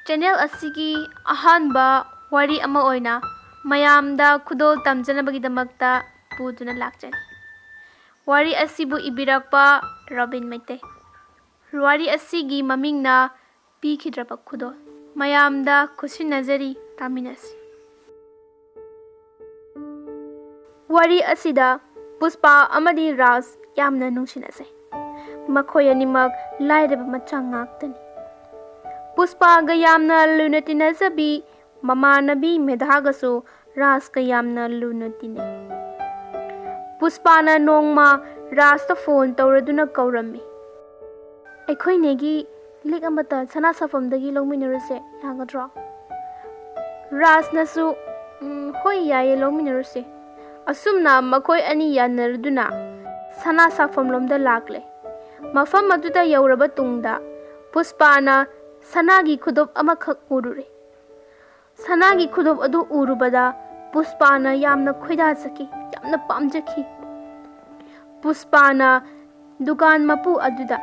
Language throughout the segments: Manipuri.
ꯆꯦꯅꯦꯜ ꯑꯁꯤꯒꯤ ꯑꯍꯥꯟꯕ ꯋꯥꯔꯤ ꯑꯃ ꯑꯣꯏꯅ ꯃꯌꯥꯝꯗ ꯈꯨꯗꯣꯜ ꯇꯝꯖꯅꯕꯒꯤꯗꯃꯛꯇ ꯄꯨꯗꯨꯅ ꯂꯥꯛꯆꯔꯤ꯫ ꯋꯥꯔꯤ ꯑꯁꯤꯕꯨ ꯏꯕꯤꯔꯛꯄ ꯔꯣꯕꯤꯟ ꯃꯩꯇꯩ꯫ ꯋꯥꯔꯤ ꯑꯁꯤꯒꯤ ꯃꯃꯤꯡꯅ ꯄꯤꯈꯤꯗ꯭ꯔꯕ ꯈꯨꯗꯣꯜ꯫ ꯃꯌꯥꯝꯗ ꯈꯨꯠꯁꯤꯟꯅꯖꯔꯤ, ꯇꯥꯃꯤꯟꯅꯁꯤ꯫ ꯋꯥꯔꯤ ꯑꯁꯤꯗ ꯄꯨꯁꯄꯥ ꯑꯃꯗꯤ ꯔꯥꯖ ꯌꯥꯝꯅ ꯅꯨꯡꯁꯤꯅꯖꯩ꯫ ꯃꯈꯣꯏ ꯑꯅꯤꯃꯛ ꯂꯥꯏꯔꯕ ꯃꯆꯥ ꯉꯥꯛꯇꯅꯤ꯫ ꯄꯨꯁꯄꯥꯒ ꯌꯥꯝꯅ ꯂꯨꯅ ꯇꯤꯟꯅꯖꯕꯤ ꯃꯃꯥꯟꯅꯕꯤ ꯃꯦꯙꯥꯒꯁꯨ ꯔꯥꯖꯀ ꯌꯥꯝꯅ ꯂꯨꯅ ꯇꯤꯟꯅꯩ꯫ ꯄꯨꯁꯄꯥꯅ ꯅꯣꯡꯃ ꯔꯥꯖꯇ ꯐꯣꯟ ꯇꯧꯔꯗꯨꯅ ꯀꯧꯔꯝꯃꯤ꯫ ꯑꯩꯈꯣꯏꯅꯦꯒꯤ ꯂꯤꯛ ꯑꯃꯇ ꯁꯅꯥ ꯁꯥꯐꯝꯗꯒꯤ ꯂꯧꯃꯤꯟꯅꯔꯨꯁꯦ, ꯌꯥꯒꯗ꯭ꯔꯣ? ꯔꯥꯖꯅꯁꯨ ꯍꯣꯏ ꯌꯥꯏꯌꯦ, ꯂꯧꯃꯤꯟꯅꯔꯨꯁꯦ꯫ ꯑꯁꯨꯝꯅ ꯃꯈꯣꯏ ꯑꯅꯤ ꯌꯥꯅꯔꯗꯨꯅ ꯁꯅꯥ ꯁꯥꯐꯝꯂꯣꯝꯗ ꯂꯥꯛꯂꯦ꯫ ꯃꯐꯝ ꯑꯗꯨꯗ ꯌꯧꯔꯕ ꯇꯨꯡꯗ ꯄꯨꯁꯄꯥꯅ ꯁꯅꯥꯒꯤ ꯈꯨꯗꯣꯞ ꯑꯃꯈꯛ ꯎꯔꯨꯔꯦ꯫ ꯁꯅꯥꯒꯤ ꯈꯨꯗꯣꯞ ꯑꯗꯨ ꯎꯔꯨꯕꯗ ꯄꯨꯁꯄꯥꯅ ꯌꯥꯝꯅ ꯈꯣꯏꯗꯥꯖꯈꯤ, ꯌꯥꯝꯅ ꯄꯥꯝꯖꯈꯤ꯫ ꯄꯨꯁꯄꯥꯅ ꯗꯨꯀꯥꯟ ꯃꯄꯨ ꯑꯗꯨꯗ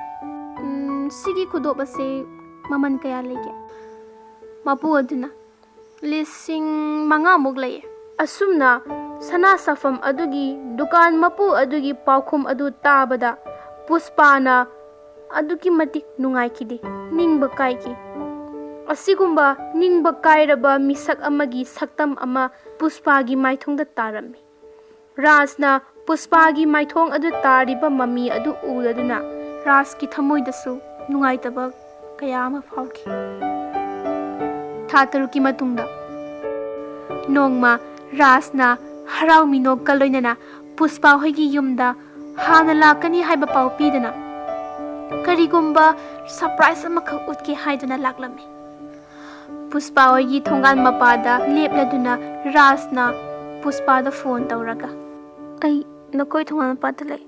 ꯁꯤꯒꯤ ꯈꯨꯗꯣꯞ ꯑꯁꯤ ꯃꯃꯜ ꯀꯌా ꯂꯩꯒꯦ? ꯃꯄꯨ ꯑꯗꯨꯅ 5,000 ꯂꯩꯌꯦ꯫ ꯑꯁꯨꯝꯅ ꯁꯅꯥ ꯁꯥꯐꯝ ꯑꯗꯨꯒꯤ ꯗꯨꯀꯥꯟ ꯃꯄꯨ ꯑꯗꯨꯒꯤ ꯄꯥꯎꯈꯨꯝ ꯑꯗꯨ ꯇꯥꯕꯗ ꯄꯨꯁꯄꯥꯅ ꯑꯗꯨꯛꯀꯤ ꯃꯇꯤꯛ ꯅꯨꯡꯉꯥꯏꯈꯤꯗꯦ, ꯅꯤꯡꯕ ꯀꯥꯏꯈꯤ꯫ ꯑꯁꯤꯒꯨꯝꯕ ꯅꯤꯡꯕ ꯀꯥꯏꯔꯕ ꯃꯤꯁꯛ ꯑꯃꯒꯤ ꯁꯛꯇꯝ ꯑꯃ ꯄꯨꯁꯄꯥꯒꯤ ꯃꯥꯏꯊꯣꯡꯗ ꯇꯥꯔꯝꯃꯤ꯫ ꯔꯥꯖꯅ ꯄꯨꯁꯄꯥꯒꯤ ꯃꯥꯏꯊꯣꯡ ꯑꯗꯨ ꯇꯥꯔꯤꯕ ꯃꯃꯤ ꯑꯗꯨ ꯎꯔꯗꯨꯅ ꯔꯥꯖꯀꯤ ꯊꯃꯣꯏꯗꯁꯨ ꯅꯨꯡꯉꯥꯏꯇꯕ ꯀꯌꯥ ꯑꯃ ꯐꯥꯎꯈꯤ꯫ ꯊꯥ 3ꯀꯤ ꯃꯇꯨꯡꯗ ꯅꯣꯡꯃ ꯔꯥꯖꯅ ꯍꯔꯥꯎ ꯃꯤꯅꯣꯛꯀ ꯂꯣꯏꯅꯅ ꯄꯨꯁꯄꯥ ꯍꯣꯏꯒꯤ ꯌꯨꯝꯗ ꯍꯥꯟꯅ ꯂꯥꯛꯀꯅꯤ ꯍꯥꯏꯕ ꯄꯥꯎ ꯄꯤꯗꯨꯅ ꯀꯔꯤꯒꯨꯝꯕ ꯁꯔꯄ꯭ꯔꯥꯏꯖ ꯑꯃꯈꯛ ꯎꯠꯀꯦ ꯍꯥꯏꯗꯨꯅ ꯂꯥꯛꯂꯝꯃꯤ꯫ ꯄꯨꯁꯄꯥ ꯍꯣꯏꯒꯤ ꯊꯣꯡꯒꯥꯟ ꯃꯄꯥꯗ ꯂꯦꯞꯂꯗꯨꯅ ꯔꯥꯖꯅ ꯄꯨꯁꯄꯥꯗ ꯐꯣन ꯇꯧꯔꯒ ꯑꯩ ꯅꯈꯣꯏ ꯊꯣꯡꯒꯥꯟ ꯃꯄꯥꯗ ꯂꯩ,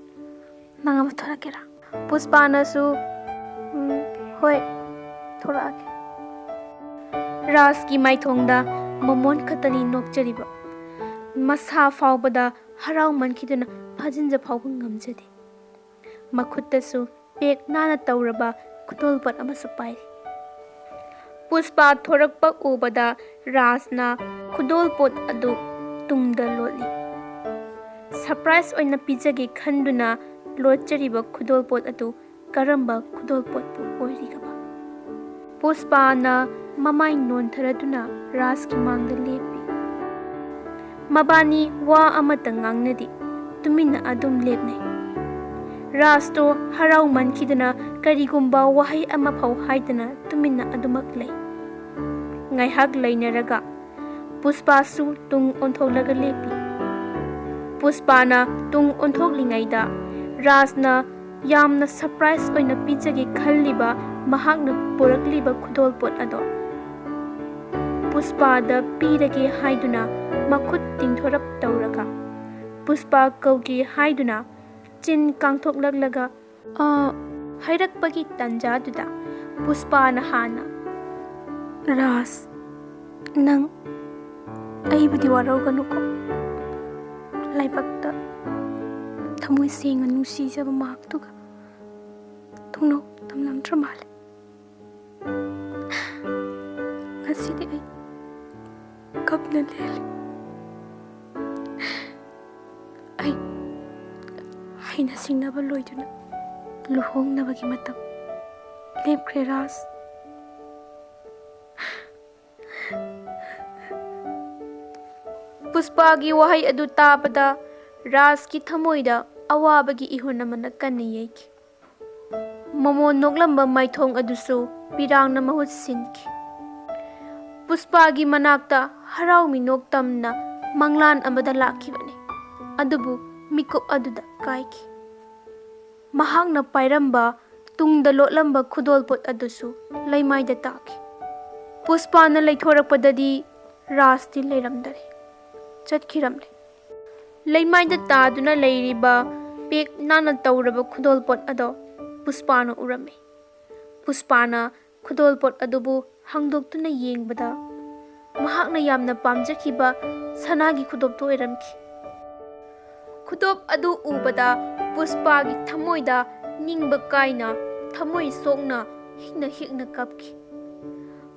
ꯅꯪ ꯑꯃ ꯊꯣꯔꯛꯀꯦꯔꯥ? ꯄꯨꯁꯄꯥꯅꯁꯨ ꯍꯣꯏ ꯊꯣꯔꯛꯑꯒꯦ꯫ ꯔꯥꯖꯀꯤ ꯃꯥꯏꯊꯣꯡꯗ ꯃꯃꯣꯟ ꯈꯛꯇꯅꯤ ꯅꯣꯛꯆꯔꯤꯕ, ꯃꯁꯥ ꯐꯥꯎꯕꯗ ꯍꯔꯥꯎꯃꯟꯈꯤꯗꯨꯅ ꯐꯥꯖꯤꯟꯖ ꯐꯥꯎꯕ ꯉꯝꯖꯗꯦ꯫ ꯃꯈꯨꯠꯇꯁꯨ ꯄꯦꯛ ꯅꯥꯟꯅ ꯇꯧꯔꯕ ꯈꯨꯗꯣꯜꯄꯣꯠ ꯑꯃꯁꯨ ꯄꯥꯏꯔꯤ꯫ ꯄꯨꯁꯄꯥ ꯊꯣꯔꯛꯄ ꯎꯕꯗ ꯔꯥꯖꯅ ꯈꯨꯗꯣꯜꯄꯣꯠ ꯑꯗꯨ ꯇꯨꯡꯗ ꯂꯣꯠꯂꯤ꯫ ꯁꯔꯄ꯭ꯔꯥꯏꯖ ꯑꯣꯏꯅ ꯄꯤꯖꯒꯦ ꯈꯟꯗꯨꯅ ꯂꯣꯠꯆꯔꯤꯕ ꯈꯨꯗꯣꯜꯄꯣꯠ ꯑꯗꯨ ꯀꯔꯝꯕ ꯈꯨꯗꯣꯜꯄꯣꯠꯄꯨ ꯑꯣꯏꯔꯤꯒꯕ? ꯄꯨꯁꯄꯥꯅ ꯃꯃꯥꯏ ꯅꯣꯟꯊꯔꯗꯨꯅ ꯔꯥꯖꯀꯤ ꯃꯥꯡꯗ ꯂꯦꯞꯄꯤ꯫ ꯃꯕꯥꯅꯤ ꯋꯥ ꯑꯃꯠꯇ ꯉꯥꯡꯅꯗꯦ, ꯇꯨꯃꯤꯟꯅ ꯑꯗꯨꯝ ꯂꯦꯞꯅꯩ꯫ ꯔꯥꯖꯇꯣ ꯍꯔꯥꯎꯃꯟꯈꯤꯗꯨꯅ ꯀꯔꯤꯒꯨꯝꯕ ꯋꯥꯍꯩ ꯑꯃꯐꯥꯎ ꯍꯥꯏꯗꯅ ꯇꯨꯃꯤꯟꯅ ꯑꯗꯨꯃꯛ ꯂꯩ꯫ ꯉꯥꯏꯍꯥꯛ ꯂꯩꯅꯔꯒ ꯄꯨꯁꯄꯥꯁꯨ ꯇꯨꯡ ꯑꯣꯟꯊꯣꯛꯂꯒ ꯂꯦꯞꯄꯤ꯫ ꯄꯨꯁꯄꯥꯅ ꯇꯨꯡ ꯑꯣꯟꯊꯣꯛꯂꯤꯉꯩꯗ ꯔꯥꯖꯅ ꯌꯥꯝꯅ ꯁꯔꯄ꯭ꯔꯥꯏꯖ ꯑꯣꯏꯅ ꯄꯤꯖꯒꯦ ꯈꯜꯂꯤꯕ ꯃꯍꯥꯛꯅ ꯄꯨꯔꯛꯂꯤꯕ ꯈꯨꯗꯣꯜꯄꯣꯠ ꯑꯗꯣ ꯄꯨꯁꯄꯥꯗ ꯄꯤꯔꯒꯦ ꯍꯥꯏꯗꯨꯅ ꯃꯈꯨꯠ ꯇꯤꯡꯊꯣꯔꯞ ꯇꯧꯔꯒ ꯄꯨꯁꯄꯥ ꯀꯧꯒꯦ ꯍꯥꯏꯗꯨꯅ ꯆꯤꯟ ꯀꯥꯡꯊꯣꯛꯂꯛꯂꯒ ꯍꯥꯏꯔꯛꯄꯒꯤ ꯇꯥꯟꯖꯥꯗꯨꯗ ꯄꯨꯁꯄꯥꯅ ꯍꯥꯟꯅ ꯔꯥꯖ, ꯅꯪ ꯑꯩꯕꯨꯗꯤ ꯋꯥꯔꯧꯒꯅꯨꯀꯣ, ꯂꯥꯏꯕꯛꯇ ꯊꯃꯣꯏ ꯁꯦꯡꯅ ꯅꯨꯡꯁꯤꯖꯕ ꯃꯍꯥꯛꯇꯨꯒ ꯊꯨꯡꯅꯧ ꯇꯝꯂꯝꯗ꯭ꯔ ꯃꯥꯜꯂꯦ꯫ ꯉꯁꯤꯗꯤ ꯑꯩ ꯀꯞꯅ ꯂꯦꯜꯂꯤ꯫ ꯑꯩ ꯍꯩꯅ ꯁꯤꯡꯅꯕ ꯂꯣꯏꯗꯨꯅ ꯂꯨꯍꯣꯡꯅꯕꯒꯤ ꯃꯇꯝ ꯂꯦꯞꯈ꯭ꯔꯦ ꯔꯥꯖ꯫ ꯄꯨꯁꯄꯥꯒꯤ ꯋꯥꯍꯩ ꯑꯗꯨ ꯇꯥꯕꯗ ꯔꯥꯖꯀꯤ ꯊꯃꯣꯏꯗ ꯑꯋꯥꯕꯒꯤ ꯏꯍꯨꯟ ꯑꯃꯅ ꯀꯟꯅ ꯌꯩꯈꯤ꯫ ꯃꯃꯣꯟ ꯅꯣꯛꯂꯝꯕ ꯃꯥꯏꯊꯣꯡ ꯑꯗꯨꯁꯨ ꯄꯤꯔꯥꯡꯅ ꯃꯍꯨꯠ ꯁꯤꯟꯈꯤ꯫ ꯄꯨꯁꯄꯥꯒꯤ ꯃꯅꯥꯛꯇ ꯍꯔꯥꯎ ꯃꯤꯅꯣꯛꯇꯝꯅ ꯃꯪꯂꯥꯟ ꯑꯃꯗ ꯂꯥꯛꯈꯤꯕꯅꯤ, ꯑꯗꯨꯕꯨ ꯃꯤꯀꯨꯞ ꯑꯗꯨꯗ ꯀꯥꯏꯈꯤ꯫ ꯃꯍꯥꯛꯅ ꯄꯥꯏꯔꯝꯕ ꯇꯨꯡꯗ ꯂꯣꯠꯂꯝꯕ ꯈꯨꯗꯣꯜꯄꯣꯠ ꯑꯗꯨꯁꯨ ꯂꯩꯃꯥꯏꯗ ꯇꯥꯈꯤ꯫ ꯄꯨꯁꯄꯥꯅ ꯂꯩꯊꯣꯔꯛꯄꯗꯗꯤ ꯔꯥꯖꯇꯤ ꯂꯩꯔꯝꯗꯔꯦ, ꯆꯠꯈꯤꯔꯝꯂꯦ꯫ ꯂꯩꯃꯥꯏꯗ ꯇꯥꯗꯨꯅ ꯂꯩꯔꯤꯕ ꯄꯦꯛ ꯅꯥꯟꯅ ꯇꯧꯔꯕ ꯈꯨꯗꯣꯜꯄꯣꯠ ꯑꯗꯣ ꯄꯨꯁꯄꯥꯅ ꯎꯔꯝꯃꯤ꯫ ꯄꯨꯁꯄꯥꯅ ꯈꯨꯗꯣꯜꯄꯣꯠ ꯑꯗꯨꯕꯨ ꯍꯥꯡꯗꯣꯛꯇꯨꯅ ꯌꯦꯡꯕꯗ ꯃꯍꯥꯛꯅ ꯌꯥꯝꯅ ꯄꯥꯝꯖꯈꯤꯕ ꯁꯅꯥꯒꯤ ꯈꯨꯗꯣꯞꯇꯨ ꯑꯣꯏꯔꯝꯈꯤ꯫ ꯈꯨꯗꯣꯞ ꯑꯗꯨ ꯎꯕꯗ ꯄꯨꯁꯄꯥꯒꯤ ꯊꯃꯣꯏꯗ ꯅꯤꯡꯕ ꯀꯥꯏꯅ ꯊꯃꯣꯏ ꯁꯣꯛꯅ ꯍꯤꯛꯅ ꯍꯤꯛꯅ ꯀꯞꯈꯤ꯫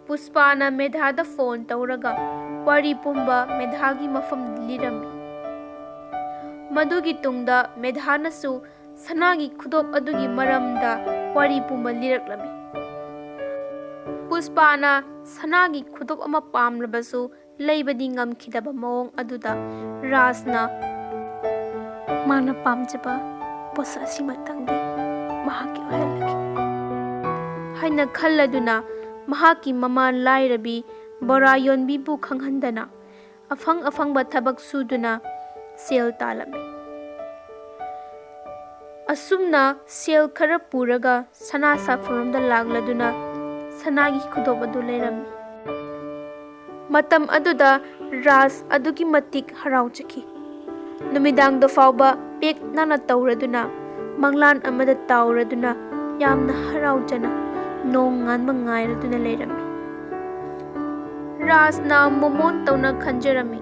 Puspana Medhada phone tauraga wari pumba Medhagi mafam lirami. Madugi tungda Medhanasu sanagi khudop adugi maramda wari pumba liraklami. Puspana sanagi khudop ama pamlabasu leibadi ngamkhidaba maong aduda Rajna mana pamjaba posa asi matangdi mahaki ohelagi haina khalladuna mahaki mama lairabi bora yonbi bu khanghandana afangba thabak suduna sel talami. Asumna sel khara puraga sana safaramda lagladuna sanagi khudop adu leirami. Matam aduda Raj adugi matik harauchaki. Numidang do fauba pek nana tauraduna manglan amada tauraduna yamna haraujana nong nganba ngairaduna leirami. Raj na momon tauna khanjarami.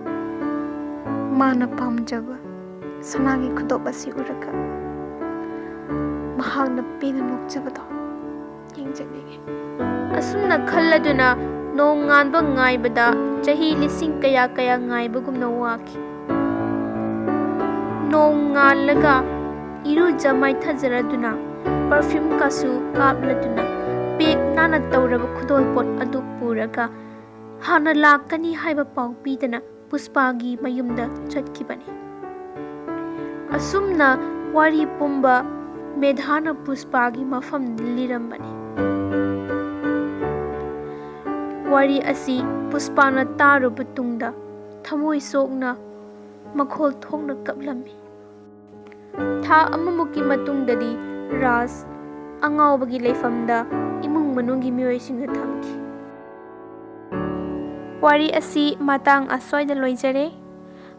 Mana pamjaba sanagi khudop asi uraga mahagna pena nokjabado yengjaninge. Asumna khalladuna nong nganba ngaibada chahi lising kaya ngaibagumna waki. Nong ngalaga iruja maithajaraduna perfume kasu kapladuna pek nana tauraba khudol pot adu puraga hana lakani haiba pau pidana Puspagi mayumda chatkibani. Asumna wari pumba Medhana Puspagi mafam lirambani. Wari asi Puspana taru butungda thamoi sokna makhol thongna kaplami. Tha amamuki matungdadi Raj angawbagi leifamda imung manungi mioysinga thamki. Wari asi matang aswai da loijare.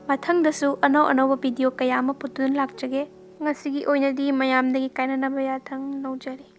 Mathangdasu anau video kaya ama putun lakjage. Ngasigi oinadi mayamdagi kainanaba yathang naujari.